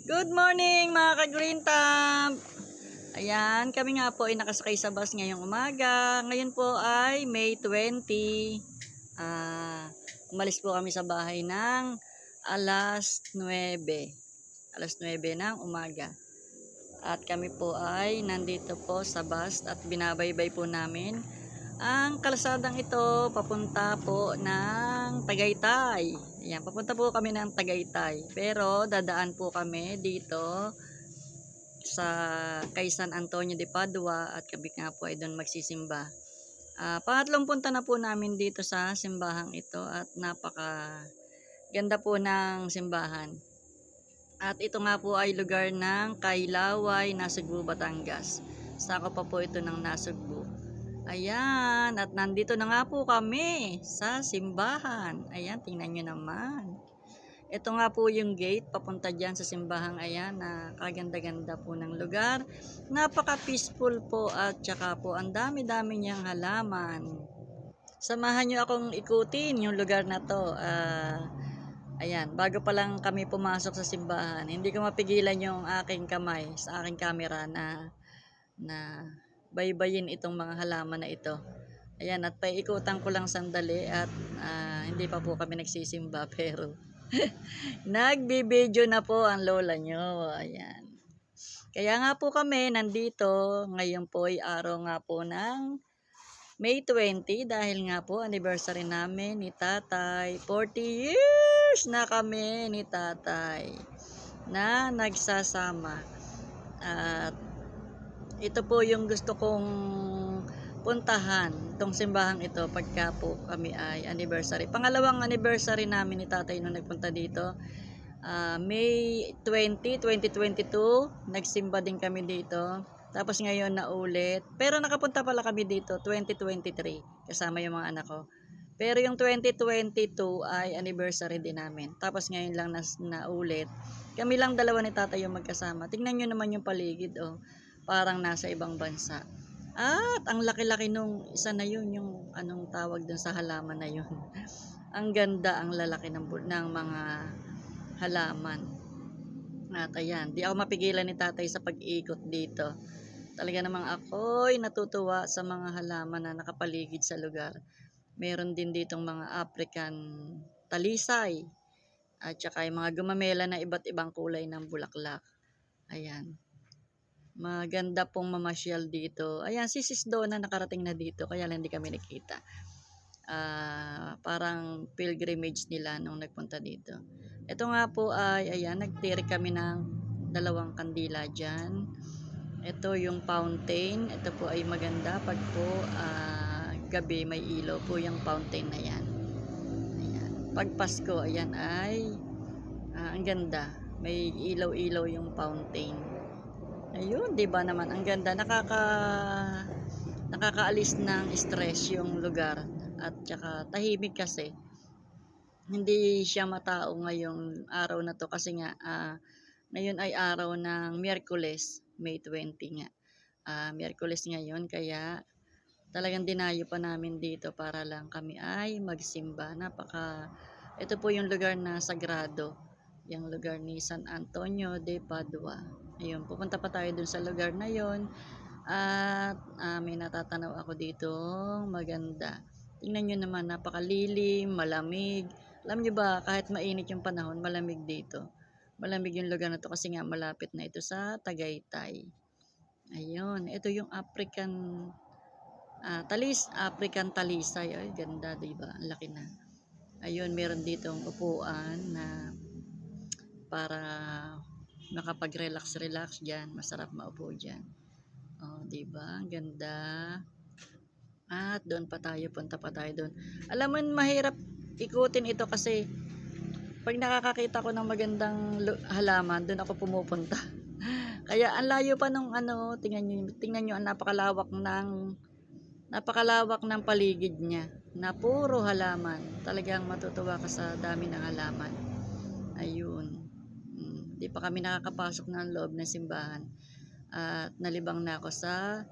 Good morning mga ka-Green Thumb! Ayan, kami nga po ay nakasakay sa bus ngayong umaga. Ngayon po ay May 20. Umalis po kami sa bahay ng alas 9. Alas 9 ng umaga. At kami po ay nandito po sa bus at binabaybay po namin ang kalsadang ito papunta po ng Tagaytay. Ayan, papunta po kami ng Tagaytay. Pero dadaan po kami dito sa kay San Antonio de Padua at kami nga po ay doon magsisimba. Pangatlong punta na po namin dito sa simbahang ito at napaka ganda po ng simbahan. At ito nga po ay lugar ng Kailaway, Nasugbu, Batangas. Sakop pa po ito ng Nasugbu. Ayan, at nandito na nga po kami sa simbahan. Ayan, tingnan nyo naman. Ito nga po yung gate papunta dyan sa simbahang ayan na kaganda-ganda po ng lugar. Napaka-peaceful po at saka po ang dami-dami niyang halaman. Samahan nyo akong ikutin yung lugar na to. Ayan, bago pa lang kami pumasok sa simbahan, hindi ko mapigilan yung aking kamay sa aking camera na baybayin itong mga halaman na ito. Ayan, at paikutan ko lang sandali at hindi pa po kami nagsisimba pero nagbibideo na po ang lola nyo. Ayan. Kaya nga po kami nandito. Ngayon po ay araw nga po ng May 20 dahil nga po anniversary namin ni Tatay. 40 years na kami ni Tatay na nagsasama. At ito po yung gusto kong puntahan, itong simbahang ito pagka po kami ay anniversary. Pangalawang anniversary namin ni Tatay nung nagpunta dito. May 20, 2022, nagsimba din kami dito. Tapos ngayon na ulit. Pero nakapunta pala kami dito 2023 kasama yung mga anak ko. Pero yung 2022 ay anniversary din namin. Tapos ngayon lang na ulit. Kami lang dalawa ni Tatay yung magkasama. Tingnan nyo naman yung paligid, oh. Parang nasa ibang bansa. At ang laki-laki nung isa na yun, yung anong tawag dun sa halaman na yun. Ang ganda, ang lalaki ng mga halaman. At ayan, di ako mapigilan ni Tatay sa pag-ikot dito. Talaga namang ako'y natutuwa sa mga halaman na nakapaligid sa lugar. Meron din ditong mga African talisay. At saka yung mga gumamela na iba't ibang kulay ng bulaklak. Ayan. Maganda pong mamasyal dito. Ayan, si Sis Donna nakarating na dito, kaya lang hindi kami nakita. Parang pilgrimage nila nung nagpunta dito. Ito nga po ay, ayan, nagtirik kami ng 2 kandila dyan. Ito yung fountain. Ito po ay maganda pag po gabi may ilaw po yung fountain na yan. Ayan. Pag Pasko, ayan ay ang ganda. May ilaw-ilaw yung fountain. Ayun, 'di ba naman ang ganda, nakakaalis ng stress yung lugar at saka tahimik kasi. Hindi siya matao ngayong araw na to kasi nga ngayon ay araw ng Miyerkules, May 20 nga. Miyerkules ngayon kaya talagang dinayo pa namin dito para lang kami ay magsimba. Ito po yung lugar na sagrado, yung lugar ni San Antonio de Padua. Ayun, pupunta pa tayo dun sa lugar na yon at may natatanaw ako dito maganda. Tingnan nyo naman, napakalilim, malamig. Alam nyo ba, kahit mainit yung panahon, malamig dito. Malamig yung lugar na to kasi nga malapit na ito sa Tagaytay. Ayun, ito yung African African talisay. Ay, ganda, diba? Ang laki na. Ayun, meron ditong upuan na para makapag-relax dyan. Masarap maupo dyan. Oh, diba? Ang ganda. At doon pa tayo, punta pa tayo doon. Alam mo, mahirap ikutin ito kasi pag nakakakita ko ng magandang halaman, doon ako pumupunta. Kaya ang layo pa nung tingnan nyo ang napakalawak ng paligid niya na puro halaman. Talagang matutuwa ka sa dami ng halaman. Ayun. Di pa kami nakakapasok ng loob ng simbahan. At nalibang na ako sa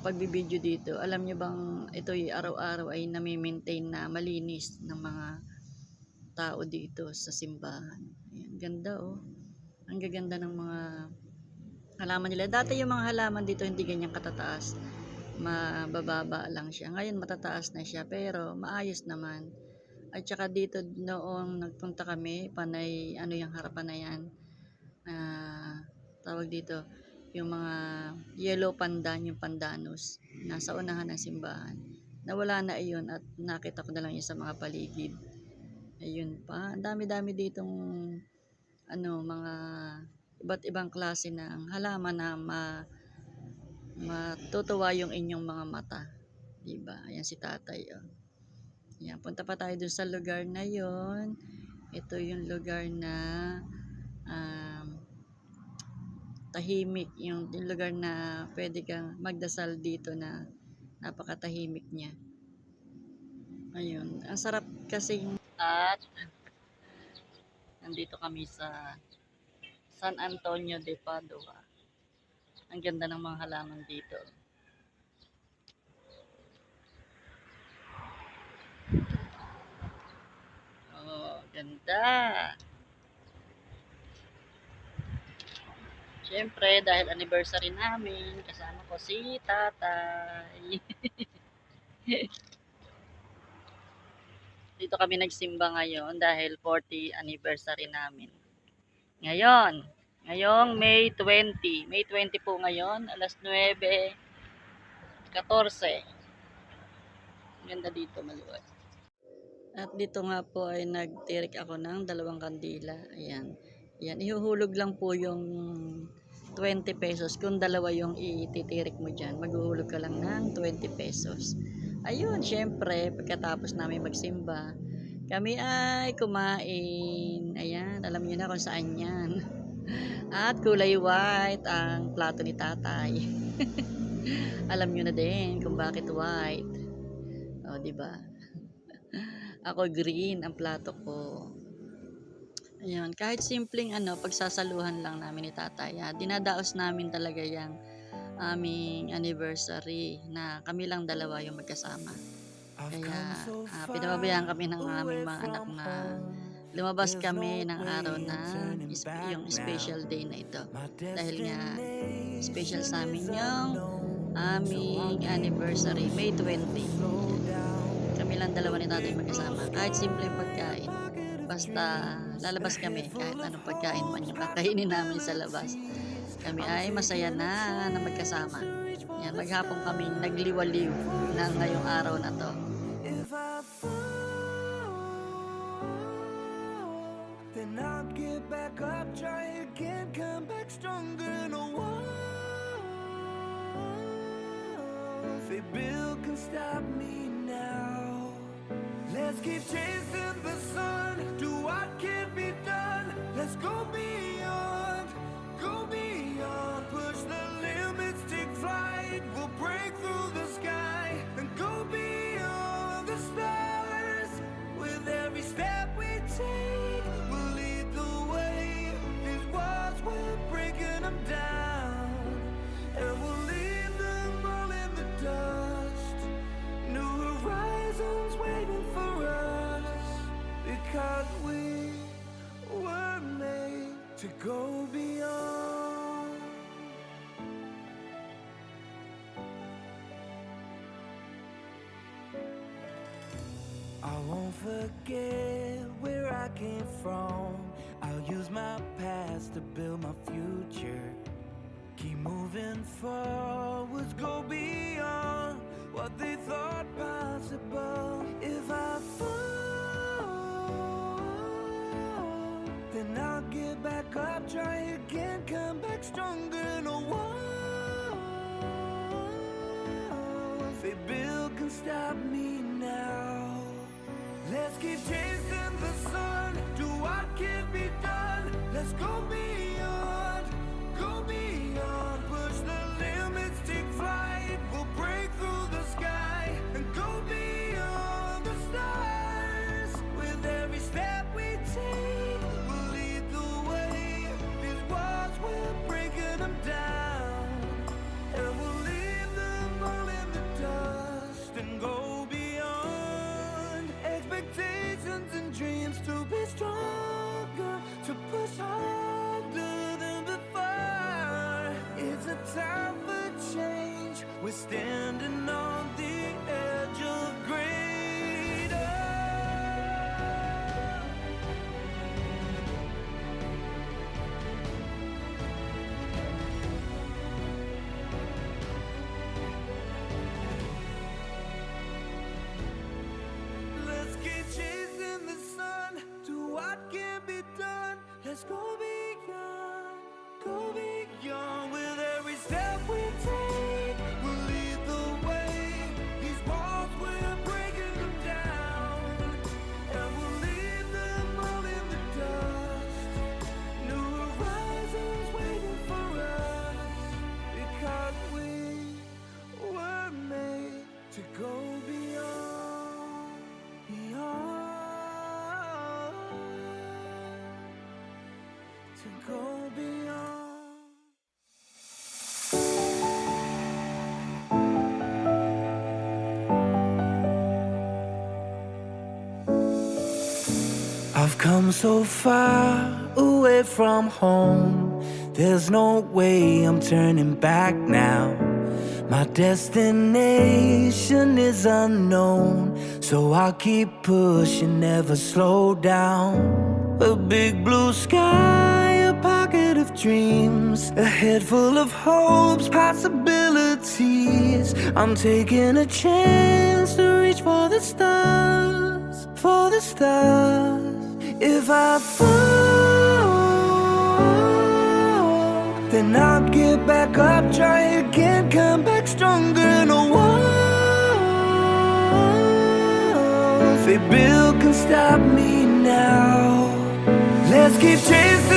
pagbibideo dito. Alam nyo bang ito araw-araw ay nami-maintain na malinis ng mga tao dito sa simbahan. Ayan, Ganda oh. Ang gaganda ng mga halaman nila. Dati yung mga halaman dito hindi ganyan katataas. Mabababa lang siya. Ngayon matataas na siya pero maayos naman. At saka dito noong nagpunta kami, panay ano yung harapan na yan. Tawag dito yung mga yellow pandan, yung pandanus. Nasa unahan ng simbahan. Nawala na iyon at nakita ko na lang yun sa mga paligid. Ayun pa. Ang dami-dami ditong mga iba't ibang klase ng halaman na matutuwa yung inyong mga mata. Diba? Ayan si tatay. Oh. Ayan, punta pa tayo dun sa lugar na yon. Ito yung lugar na tahimik. Yung lugar na pwede kang magdasal dito na napakatahimik niya. Ayun. Ang sarap kasing at nandito kami sa San Antonio de Padua. Ang ganda ng mga halaman dito. Oh, ganda. Siyempre, dahil anniversary namin, kasama ko si tatay. Dito kami nagsimba ngayon dahil 40 anniversary namin. Ngayong May 20. May 20 po ngayon, alas 9:14. Ganda dito, maluwag. At dito nga po ay nagtirik ako ng 2 kandila. Ayan. Ayan, ihuhulog lang po yung 20 pesos. Kung dalawa yung ititirik mo dyan, maghuhulog ka lang ng 20 pesos. Ayun, syempre, pagkatapos namin magsimba, kami ay kumain. Ayan, alam niyo na kung saan yan. At kulay white ang plato ni tatay. Alam niyo na din kung bakit white. O, diba? Ako green ang plato ko. Ayun, kahit simpleng pagsasaluhan lang namin ni tatay. Dinadaos namin talaga yung aming anniversary na kami lang dalawa yung magkasama. Kaya pinababayaan kami ng aming mga anak na lumabas kami ng araw na yung special day na ito. Dahil nga special sa amin yung aming anniversary, May 20. Kami lang dalawa ni tatay magkasama. Kahit simpleng pagkain. Basta lalabas kami kahit anong pagkain man yung kakainin namin sa labas. Kami ay masaya na magkasama. Yan, maghapon kami nagliwaliw na ngayong araw na to. Then I'll get back up, try again, come back stronger. No one, they build can stop me now. Let's keep chasing the sun, do what can be done. Let's go beyond, push the limits, take flight. We'll break through the sky and go beyond the stars. With every step we take, we'll lead the way. These walls, we're breaking them down, and we'll leave them all in the dust. New horizons waiting for us, because we were made to go beyond. I won't forget where I came from. I'll use my past to build my future. Keep moving forwards, go beyond what they thought possible. If I fall, then I'll get back up, try again, come back stronger. No one they build can stop me now. Let's keep chasing the sun, do what can be done. Let's go beyond, push the limits, take flight. We'll break through the sky and go beyond the stars. With every step we take, we'll lead the way. These walls, we're breaking them down, and we'll leave them all in the dust and go beyond expectations and older than before. It's a time for change. We're standing on the edge of greater. Let's keep chasing the sun to what can be done. Let's go beyond, go beyond. With every step we take, we'll lead the way. These walls, we're breaking them down, and we'll leave them all in the dust. New horizons waiting for us, because we were made to go beyond, beyond, to go beyond. I've come so far away from home. There's no way I'm turning back now. My destination is unknown, so I'll keep pushing, never slow down. A big blue sky, a pocket of dreams, a head full of hopes, possibilities. I'm taking a chance to reach for the stars, for the stars. If I fall, then I'll get back up, try again, come back stronger. No walls they build can stop me now. Let's keep chasing